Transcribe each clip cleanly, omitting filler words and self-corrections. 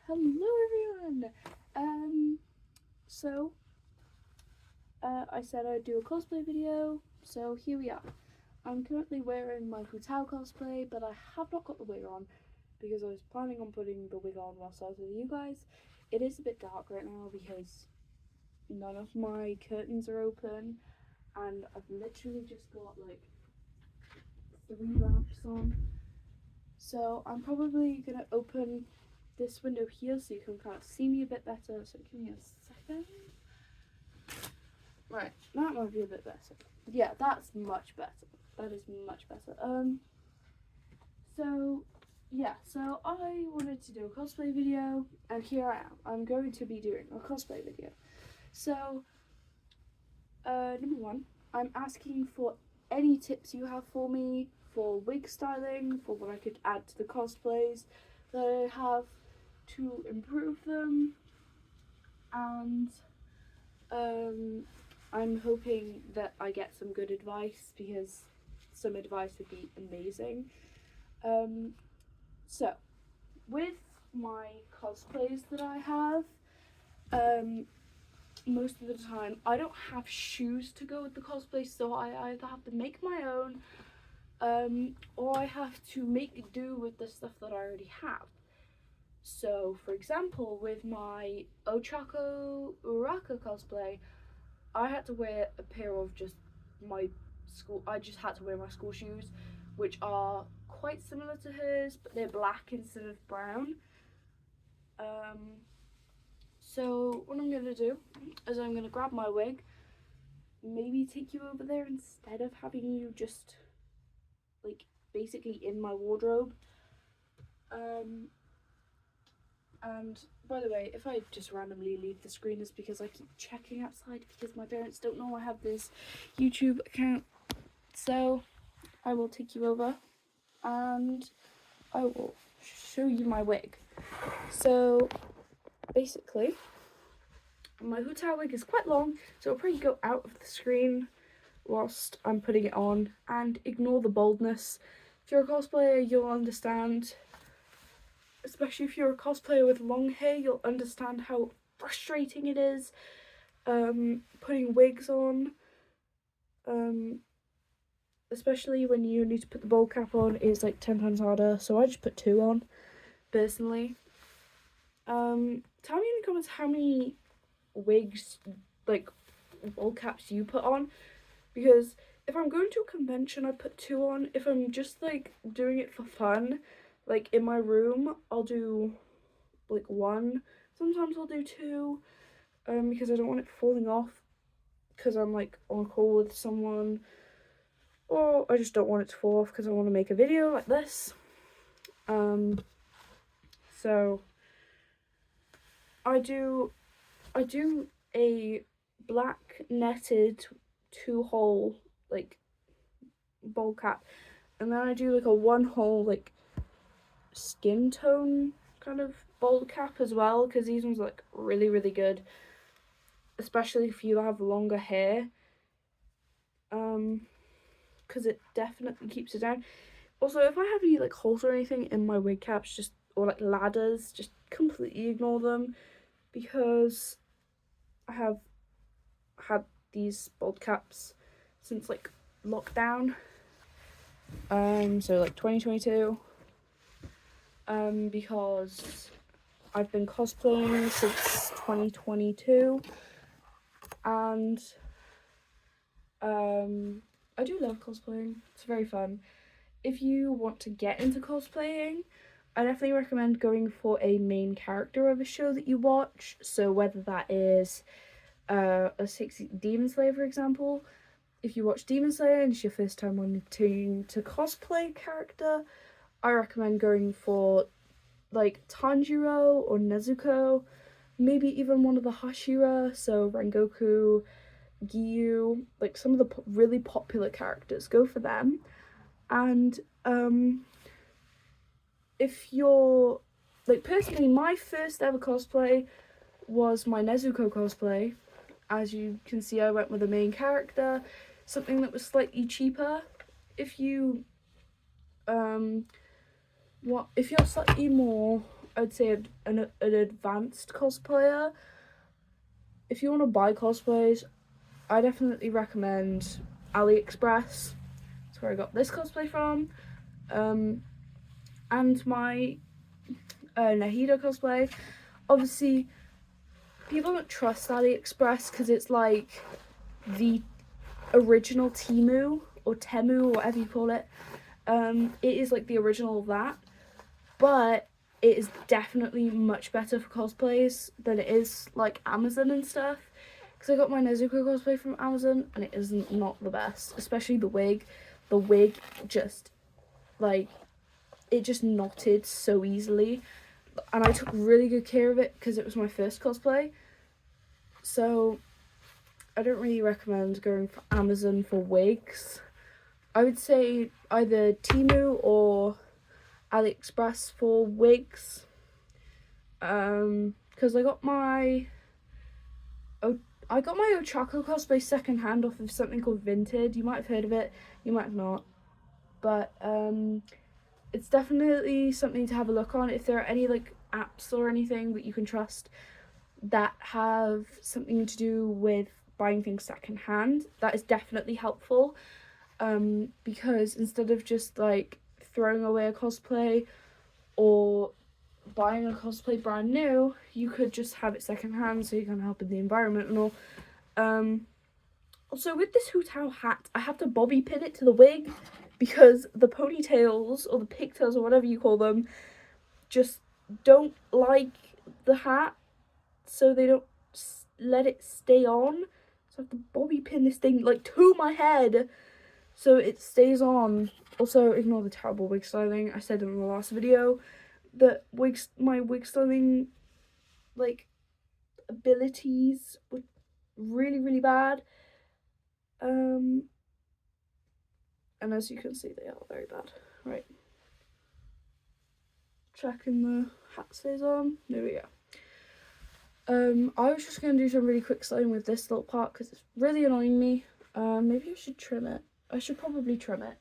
Hello everyone! So I said I'd do a cosplay video, so here we are. I'm currently wearing my Hotel cosplay, but I have not got the wig on because I was planning on putting the wig on whilst I was with you guys. It is a bit dark right now because none of my curtains are open and I've literally just got like 3 lamps on. So I'm probably gonna open this window here so you can kind of see me a bit better. So give me a second. Right, that might be a bit better. Yeah, that's much better. That is much better. So I wanted to do a cosplay video, and here I am. I'm going to be doing a cosplay video. So, number one, I'm asking for any tips you have for me for wig styling, for what I could add to the cosplays that I have to improve them, and I'm hoping that I get some good advice because some advice would be amazing. So with my cosplays that I have, most of the time I don't have shoes to go with the cosplay, so I either have to make my own, or I have to make do with the stuff that I already have. So for example, with my Ochako Uraka cosplay, I had to wear a pair of I just had to wear my school shoes, which are quite similar to hers, but they're black instead of brown. So what I'm gonna do is I'm gonna grab my wig, maybe take you over there instead of having you just like basically in my wardrobe. And by the way, if I just randomly leave the screen, it's because I keep checking outside because my parents don't know I have this YouTube account. So I will take you over and I will show you my wig. So basically, my Huta wig is quite long, so it'll probably go out of the screen whilst I'm putting it on, and ignore the boldness. If you're a cosplayer, you'll understand. Especially if you're a cosplayer with long hair, you'll understand how frustrating it is putting wigs on. Especially when you need to put the bowl cap on, is like 10 times harder, so I just put 2 on, personally. Tell me in the comments how many wigs, like bowl caps you put on, because if I'm going to a convention, I put 2 on. If I'm just like doing it for fun, like in my room, I'll do like 1. Sometimes I'll do 2, because I don't want it falling off because I'm like on a call with someone, or I just don't want it to fall off because I want to make a video like this. So I do a black netted 2-hole like bowl cap, and then I do like a 1-hole like skin tone kind of bowl cap as well, because these ones are like really good, especially if you have longer hair, because it definitely keeps it down. Also, if I have any like holes or anything in my wig caps, or like ladders, just completely ignore them, because I have had these bold caps since like lockdown, so like 2022, because I've been cosplaying since 2022, and I do love cosplaying. It's very fun. If you want to get into cosplaying, I definitely recommend going for a main character of a show that you watch. So whether that is a 60 Demon Slayer, for example. If you watch Demon Slayer and it's your first time wanting to cosplay a character, I recommend going for like Tanjiro or Nezuko, maybe even one of the Hashira, so Rengoku, Giyu, like some of the really popular characters. Go for them. And if you're like, personally, my first ever cosplay was my Nezuko cosplay. As you can see, I went with the main character, something that was slightly cheaper. If you're slightly more I'd say an advanced cosplayer. If you want to buy cosplays, I definitely recommend AliExpress. That's where I got this cosplay from. And my Nahida cosplay. Obviously, people don't trust AliExpress because it's like the original Temu or Temu or whatever you call it. It is like the original of that, but it is definitely much better for cosplays than it is like Amazon and stuff. Because I got my Nezuko cosplay from Amazon and it isn't not the best, especially the wig. The wig just like it just knotted so easily, and I took really good care of it because it was my first cosplay. So I don't really recommend going for Amazon for wigs. I would say either Temu or AliExpress for wigs. Because I got my Ochako cosplay second hand off of something called Vinted. You might have heard of it, you might have not, but it's definitely something to have a look on. If there are any like apps or anything that you can trust that have something to do with buying things second hand, that is definitely helpful. Because instead of just like throwing away a cosplay or buying a cosplay brand new, you could just have it second hand so you can help in the environment and all. Also with this Hu Tao hat, I have to bobby pin it to the wig because the ponytails or the pigtails or whatever you call them just don't like the hat, so they don't let it stay on. So I have to bobby pin this thing like to my head so it stays on. Also, ignore the terrible wig styling. I said in the last video that my wig styling like abilities were really, really bad. And as you can see, they are very bad. Right. Checking the hat stays on. There we go. I was just going to do some really quick styling with this little part because it's really annoying me. Maybe I should trim it. I should probably trim it.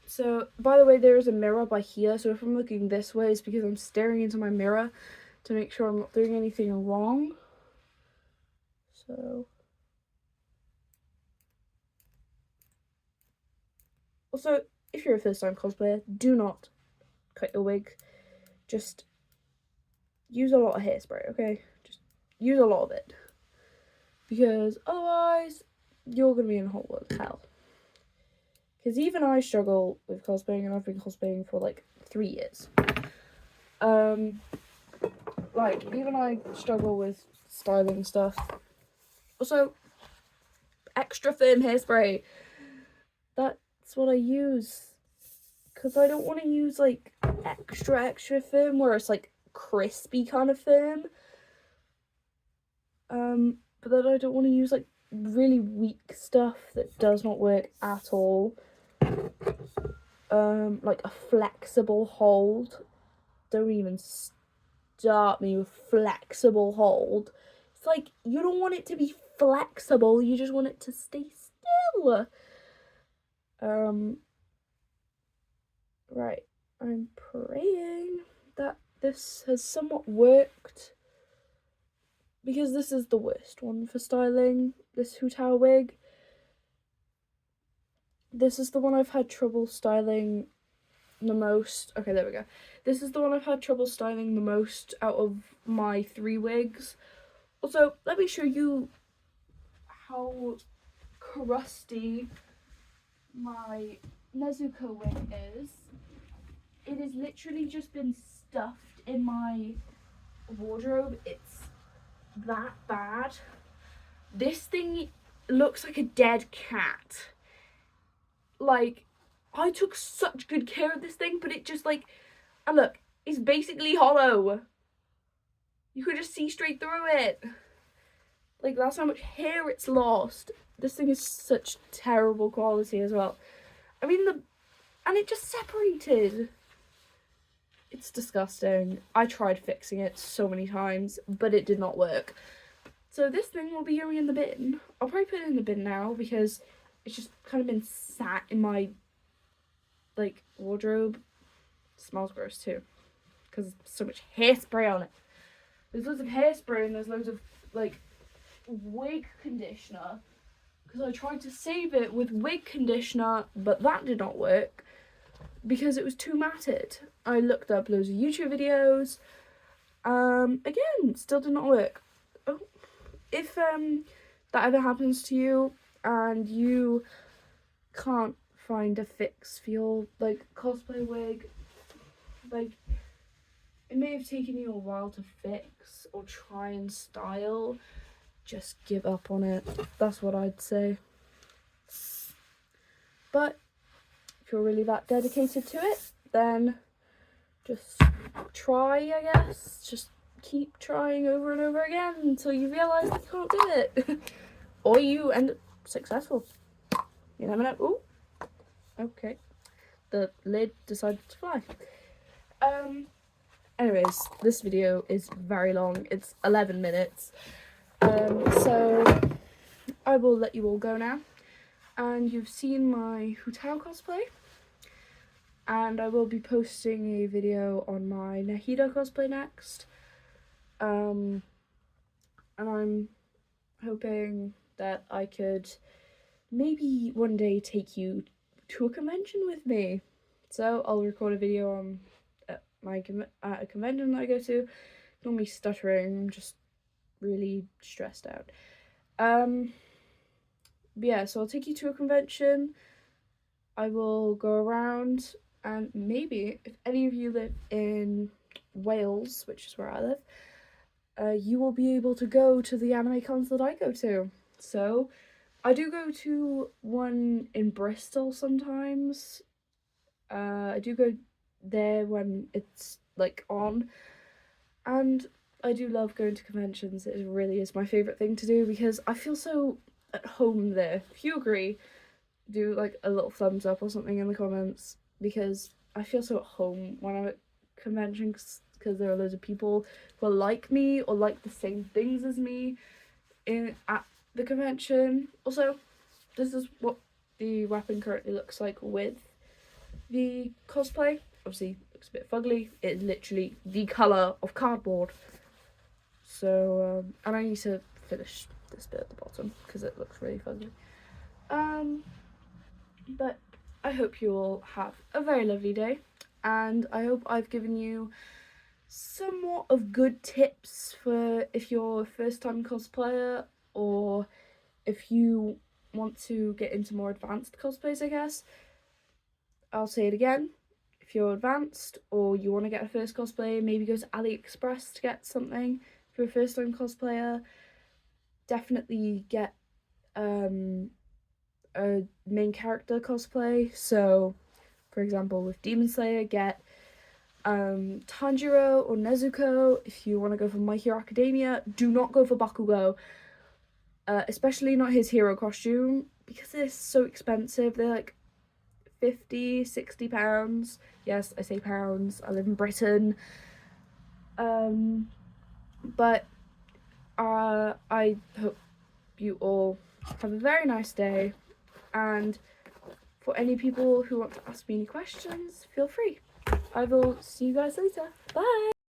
So, by the way, there is a mirror by here. So if I'm looking this way, it's because I'm staring into my mirror to make sure I'm not doing anything wrong. So... Also, if you're a first-time cosplayer, do not cut your wig. Just use a lot of hairspray, okay? Just use a lot of it. Because otherwise, you're going to be in a whole lot of hell. Because even I struggle with cosplaying, and I've been cosplaying for like 3 years. Like, even I struggle with styling stuff. Also, extra firm hairspray. That's what I use. Because I don't want to use, like, extra firm where it's, like, crispy kind of firm. But then I don't want to use, like, really weak stuff that does not work at all. Like a flexible hold. Don't even start me with flexible hold. It's like, you don't want it to be flexible, you just want it to stay still. Right, I'm praying that this has somewhat worked, because this is the worst one for styling, this Hu Tao wig. This is the one I've had trouble styling the most. Okay, there we go. This is the one I've had trouble styling the most out of my 3 wigs. Also, let me show you how crusty my Nezuko wig is. It has literally just been stuffed in my wardrobe. It's that bad. This thing looks like a dead cat. Like, I took such good care of this thing, but it just like, and look, it's basically hollow. You could just see straight through it. Like, that's how much hair it's lost. This thing is such terrible quality as well. I mean, and it just separated. It's disgusting. I tried fixing it so many times, but it did not work. So this thing will be going in the bin. I'll probably put it in the bin now because it's just kind of been sat in my, like, wardrobe It smells gross too, because there's so much hairspray on it. There's loads of hairspray and there's loads of like wig conditioner, because I tried to save it with wig conditioner, but that did not work because it was too matted. I looked up loads of YouTube videos. Again, still did not work. Oh, if that ever happens to you and you can't find a fix for your like cosplay wig, like it may have taken you a while to fix or try and style, just give up on it. That's what I'd say. But if you're really that dedicated to it, then just try, I guess. Just keep trying over and over again until you realise that you can't do it. Or you end up successful. You never know. Ooh. Okay. The lid decided to fly. Anyways, this video is very long. It's 11 minutes. So I will let you all go now. And you've seen my Hutao cosplay. And I will be posting a video on my Nahida cosplay next. And I'm hoping that I could maybe one day take you to a convention with me. So I'll record a video on at a convention that I go to. Ignore me stuttering, I'm just really stressed out. But yeah, so I'll take you to a convention. I will go around, and maybe if any of you live in Wales, which is where I live, you will be able to go to the anime cons that I go to. So I do go to one in Bristol sometimes. I do go there when it's like on, and I do love going to conventions. It really is my favourite thing to do because I feel so at home there. If you agree, do like a little thumbs up or something in the comments, because I feel so at home when I'm at conventions, because there are loads of people who are like me or like the same things as me at the convention. Also, this is what the weapon currently looks like with the cosplay. Obviously looks a bit fugly. It's literally the colour of cardboard. So and I need to finish this bit at the bottom because it looks really fugly. But I hope you all have a very lovely day, and I hope I've given you somewhat of good tips for if you're a first-time cosplayer, or if you want to get into more advanced cosplays, I guess. I'll say it again. If you're advanced or you want to get a first cosplay, maybe go to AliExpress to get something for a first-time cosplayer. Definitely get a main character cosplay. So, for example, with Demon Slayer, get Tanjiro or Nezuko. If you want to go for My Hero Academia, do not go for Bakugo. Especially not his hero costume, because they're so expensive. They're like £50-60. Yes, I say pounds. I live in Britain. But I hope you all have a very nice day, and for any people who want to ask me any questions, feel free. I will see you guys later. Bye!